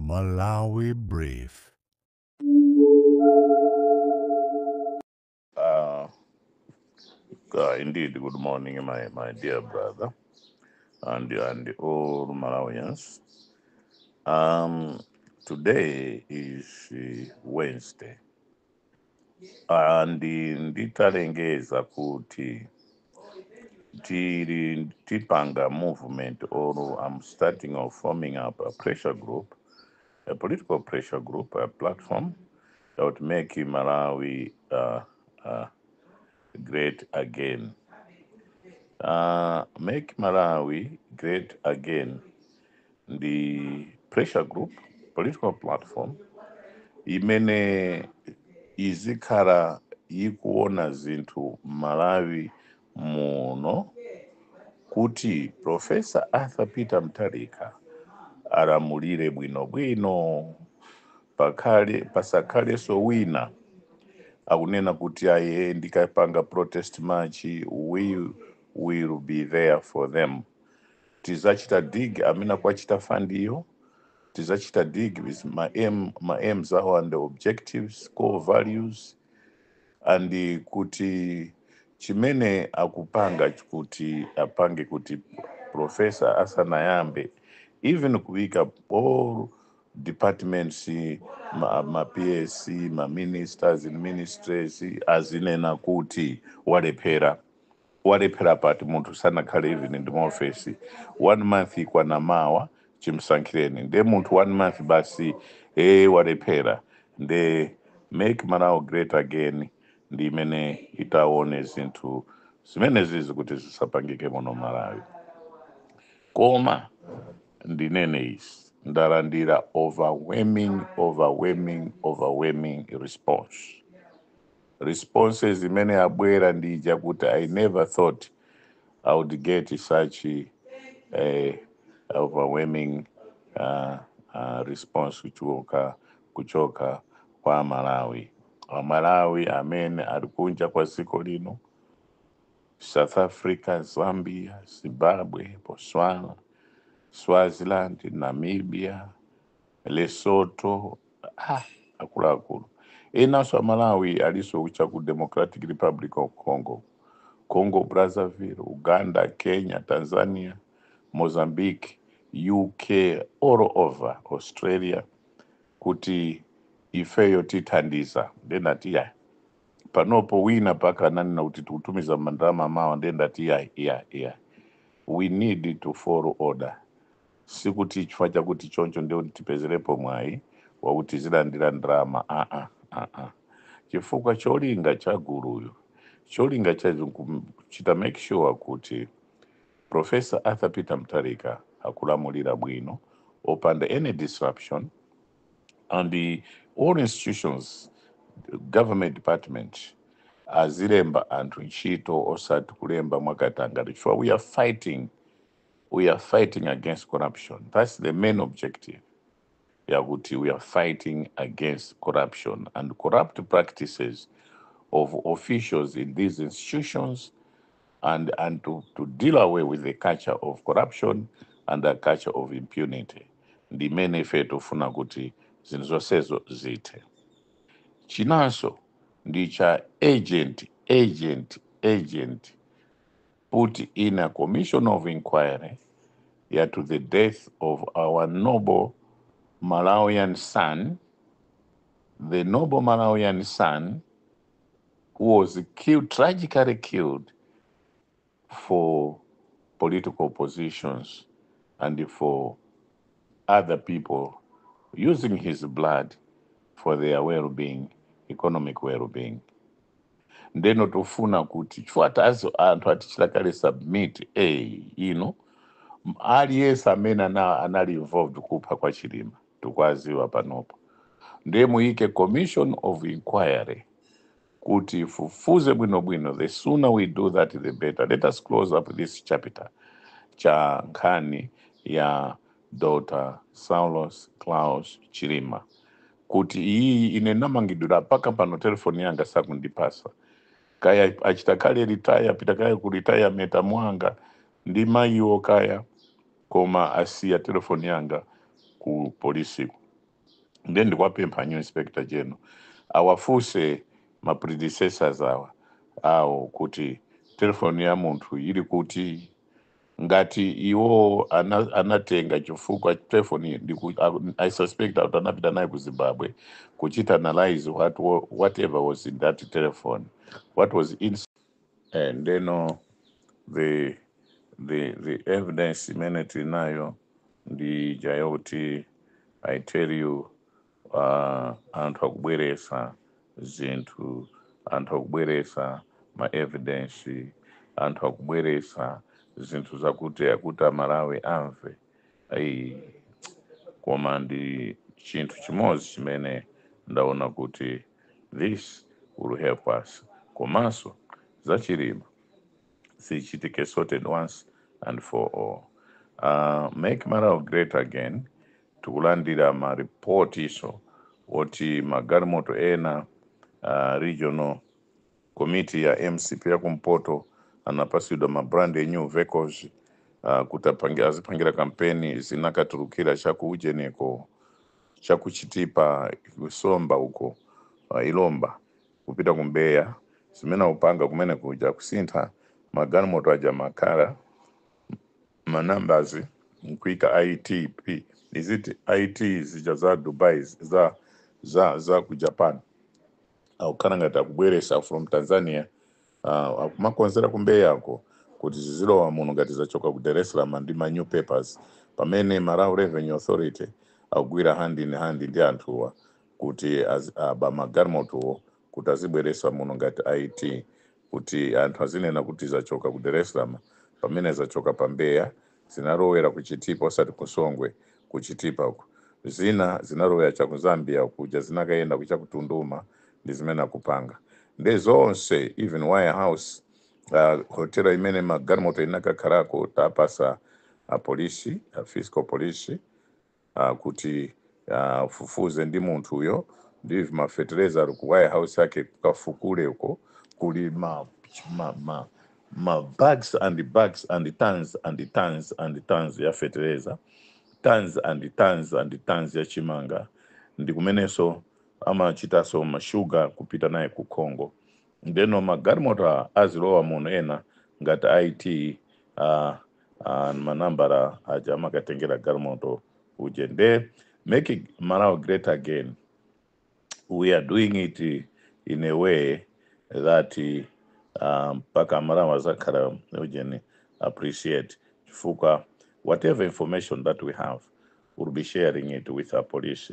Malawi Brief. Indeed, good morning, my dear brother and all Malawians. Today is Wednesday, and nditalengeza kuti tipanga movement, or I'm starting off forming up a pressure group, a political pressure group, a platform that would make Malawi great again. Make Malawi great again. The pressure group, political platform, imene izikhala ikuona zinthu Malawi muno kuti Professor Arthur Peter Mutharika alamulire bwinobwino, pasakhaleso wina akunena kuti aye ndikapanga protest march, we will be there for them. Tizachita dig amene kwachita fandiyo, tizachita dig with my aims awo and the objectives, core values, and kuti chimene akupanga kuti apange kuti professor asanayambe even kuwika all departments, ma PSC, ma ministers and ministries azinena kuti walephera pati munthu sanakhale even in the office 1 month ikwana mawa chimsankhireni nde munthu 1 month basi walephera. Nde make Malawi great again ndi imene itaone zinthu zimene zizi kuti zisapangike muno Malawi. Koma ndinene isi ndalandira overwhelming responses imene abwera ndija kuti I never thought I would get such a overwhelming response kuchoka kwa Malawi amene ali kunja kwa dziko lino, South Africa, Zambia, Zimbabwe, Botswana, Swaziland, Namibia, Lesotho, akuluakulu. Enanso Malawi aliso kucha ku Democratic Republic of Congo, Congo Brazzaville, Uganda, Kenya, Tanzania, Mozambique, UK, all over Australia, kuti ifeyo tithandiza. Ndendati ya panopo wina paka nanena kuti tikutumiza mandalama mawa, ndendati ya we need to follow order. Sikuti chifukwa chakuti choncho ndio tipezerepo mwayi wakuti zilandira ndalama, chifukwa cholinga cha guruyo, cholinga chita make sure kuti Professor Arthur Peter Mutharika akulamulira bwino opanda any disruption, and all institutions, government department azilemba anthu ntchito osati kulemba mwakatangale. Chifukwa we are fighting against corruption. That's the main objective. Yakuti we are fighting against corruption and corrupt practices of officials in these institutions, and to deal away with the culture of corruption and the culture of impunity. Ndimene ife tofuna kuti zinthu zonsezo zithe. Chinanso ndicha agent put in a commission of inquiry to the death of our noble Malawian son, the noble Malawian son who was tragically killed for political positions and for other people using his blood for their well-being, economic well-being. Ndeno tofuna kuti chifukwa anthu atichilakale submit aliyesa amene anali involved kupha kwa Chilima tukwaziwa panopo. Nde muike commission of inquiry kuti fufuze bwinobwino. The sooner we do that, the better. Let us close up this chapter cha nkhani ya Dr. Saulos Klaus Chilima. Kuti iyi ine namangidura paka pano telefoni yanga sakundipasa. Kaya achitakale retire, pitakaya kuretire meta mwanga, ndima iwo kaya koma asiya telefoni yanga ku polisi Then ndikwapempha new inspector general awafuse ma predecessors awo kuti telefoni ya munthu ili kuti ngati iwo anatenga chifukwa telefoni I suspect kuti anapita naye ku Zimbabwe kuchita analyze whatever was in that telephone, what was in, and then the evidence imene tinayo ndi jayoti I tell you anthu akubweresa zinthu, anthu akubweresa ma evidence, anthu akubweresa zinthu zakuti Malawi amve. Koma ndi chinthu chimodzi chimene ndaona kuti this will help us. Komanso zachilima sichitike sorted once and for all. Make Malawi great again. Tikulandira ma report iso oti magalimoto ena regional committee ya MCP ya kumpoto anapasidwa ma brand new vehicles kuti azipangira kampeni zinakatulukira chakuujeneko chakuchitipa kusomba uko Ilomba kupita kumbeya zimene upanga kumene kuja kusintha magalimoto aja makala ma numbers nkuika ITP is it IT zija za Dubai za ku Japan aukana ngati akubweresa from Tanzania akumakonzera kumbeya ako kuti zizilowa muno ngati zachoka ku Dar es Salaam ndi ma new papers pamene Malawi Revenue Authority akugwira hand in hand ndi anthuwa kuti ba magalimoto kuti azibweresa muno ngati IT kuti anthu azinena kuti zachoka ku Dar es Salaam pamene zachoka pambeya zinalowera kuchitipa osati kusongwe kuchitipa uko zina zinalowera cha ku Zambia kuja zinakaenda kucha kutunduma ndi zimene akupanga ndi zonse even warehouse hotel imene magalimoto inakakhalako tapasa polisi fiscal police kuti fufuze ndi munthu uyo ndi ma fertilizer ku warehouse yake kukafukule uko kuli ma bags and bags and tons and tons and tons ya fertilizer, tons and tons and tons ya chimanga ndi kumeneso amachitaso mashuga kupita naye ku Congo. Ndeno magalimoto azilowa muno ena ngati IT manambara aja amakatengera galimoto ujende. Make Malawi great again. We are doing it in a way that paka Malawi azakhala ujeni appreciate fuka whatever information that we have, we'll be sharing it with our police.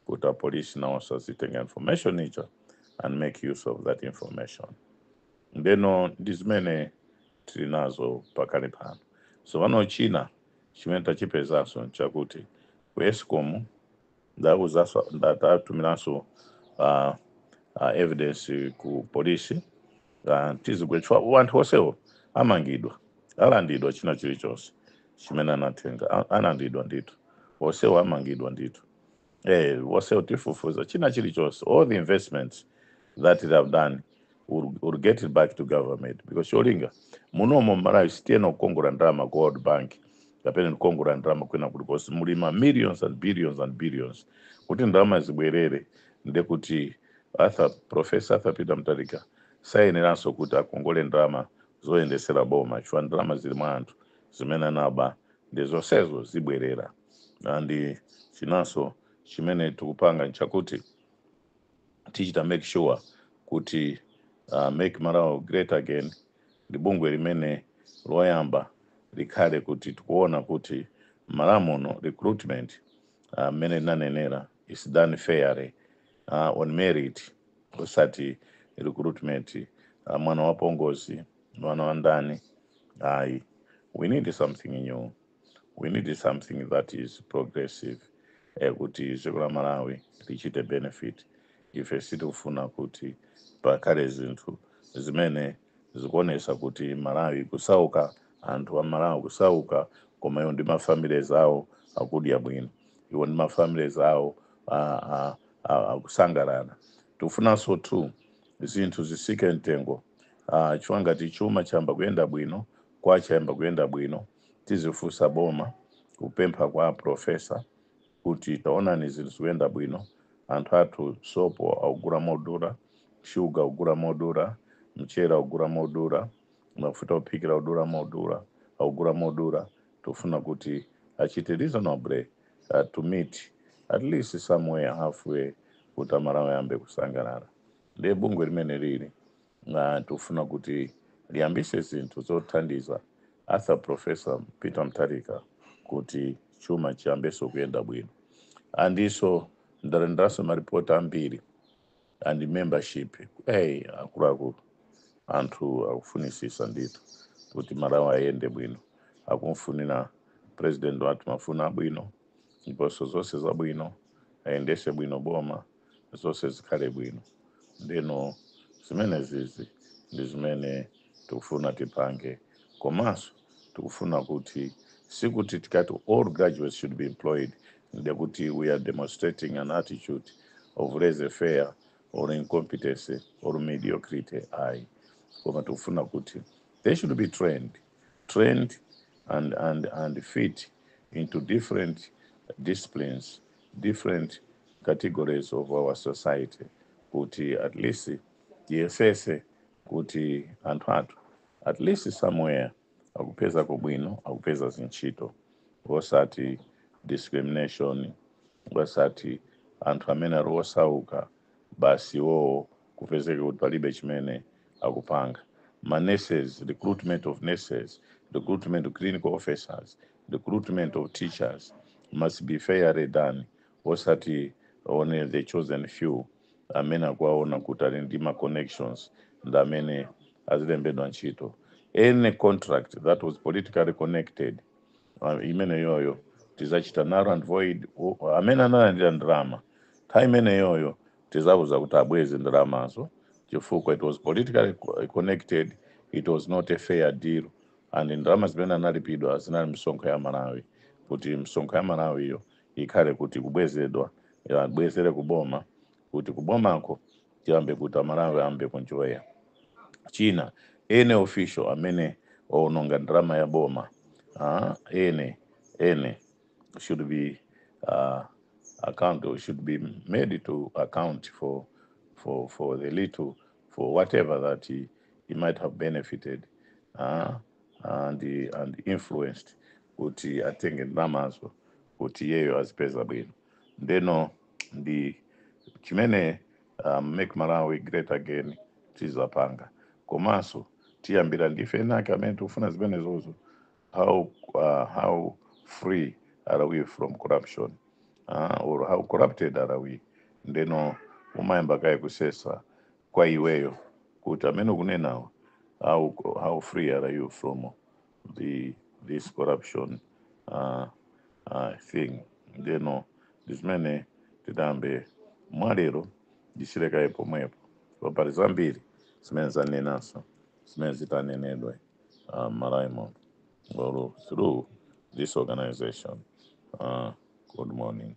Put our police now so sitting information nature and make use of that information. Ndeno ndizimene trinazo pakali pano. So wano China chimenta chipezaso chakuti Eskom ndatumiranso evidence ku polisi tizigwechwa wanthu onsewo amangidwa alandidwa china chilichonse chimene anatenga analandidwa ndithu onsewo amangidwa ndithu onsewo tifufuza china chilichonse all the investments that they have done will get it back to government because cholinga munomo Malawi sitiyena kukongola ndalama ku World Bank kapena kukongola ndalama kwena kulikonse mulima millions and billions and billions kuti ndalama zibwerere ndekuti Professor Arthur Peter Mutharika sayeneranso kuti akongole ndalama zoyendesera boma chifukwa ndalama zili mwa anthu zimene anaba ndi zonsezo zibwerera ndi chinanso chimene tikupanga nchakuti tichita make sure kuti make Malawi great again ndi bungwe limene loyamba likhale kuti tikuona kuti Malawi muno recruitment mene nanenera is done fairly on merit osati recruitment mwana wa pongozi mwana wa ndani we need something new, we need something that is progressive kuti dziko la Malawi lichite benefit ife sitifuna kuti pakhale zinthu zimene zikuonesa kuti Malawi kusauka anthu wa Malawi kusauka koma iwo ndi mafamilies awo akudya bwino iwo ndi mafamilies awo akusangalala. Tufunanso tu zinthu zisike mtengo chifukwa ngati chuma chamba kuyenda bwino kwachayamba kuyenda bwino tizifunsa boma kupempha kwa profesa kuti taonani zinthu zikuyenda bwino anthu athu sopo augula modula, shuga augula modula, mchere augula modula, mafuta ophikira augula modula. Tofuna kuti achite reasonably to meet at least somewhere halfway kuti Malawi ayambe kusangalala. Ndiye bungwe limene lili tofuna kuti liyambise zinthu zothandiza Arthur Professor Peter Mutharika kuti chuma chiyambeso kuyenda bwino. Andiso ndalendaso maripoti ambiri and membership akuluakulu anthu akufunisisa ndithu kuti Malawi ayende bwino, akumfunira president wathu mafuna abwino, ndiponso zonse zabwino, ayendese bwino boma, zonse zikhale bwino. Ndeno zimene zizi ndi zimene tikufuna tipange, komanso tikufuna kuti sikuti tikati all graduates should be employed, ndekuti we are demonstrating an attitude of laissez-faire or incompetence or mediocrity. Koma tikufuna kuti they should be trained and fit into different disciplines, different categories of our society, kuti at least tiyesese kuti anthu athu at least somewhere akupeza kubwino, akupeza zintchito, osati discrimination, osati anthu amene ali osauka basi wo kupezeka kuti palibe chimene akupanga. Nurses, recruitment of nurses, recruitment of clinical officers, recruitment of teachers must be fairly done, osati only the chosen few amene akuwaona kuti ali ndi ma connections ndi amene azilembedwa ntchito. Any contract that was politically connected imene yoyo tizachita null and void. Amene analandira ndalama nthawi imene yoyo tizauza kuti abweze ndalamazo chifukwa it was politically connected, it was not a fair deal, and ndalama zimene analipidwa zinali msonkho ya Malawi, kuti msonkho ya Malawi iyo ikhale kuti kubwezedwa abwezere kuboma, kuti kubomako tiyambe kuti Malawi ambe kunjoya. China any official amene ononga ndalama ya boma any should be should be made to account for the little, for whatever that he might have benefited and influenced kuti atenge ndalamazo kuti yeyo azipeza bwino. Ndeno ndi chimene make Malawi great again tizapanga, komanso tiyambira ndife nake amene tikufuna zimene zozo. How free are we from corruption, or how corrupted are we? Ndeno umayamba kaye kusesa kwa iweyo kuti amene ukunenawo how free are you from this corruption thing. Ndeno ndizimene tidambe mwalero ndisirekaye pomwepo papali zambiri zimene zanenaso zimene zitanenedwe Malawi through this organization. Good morning.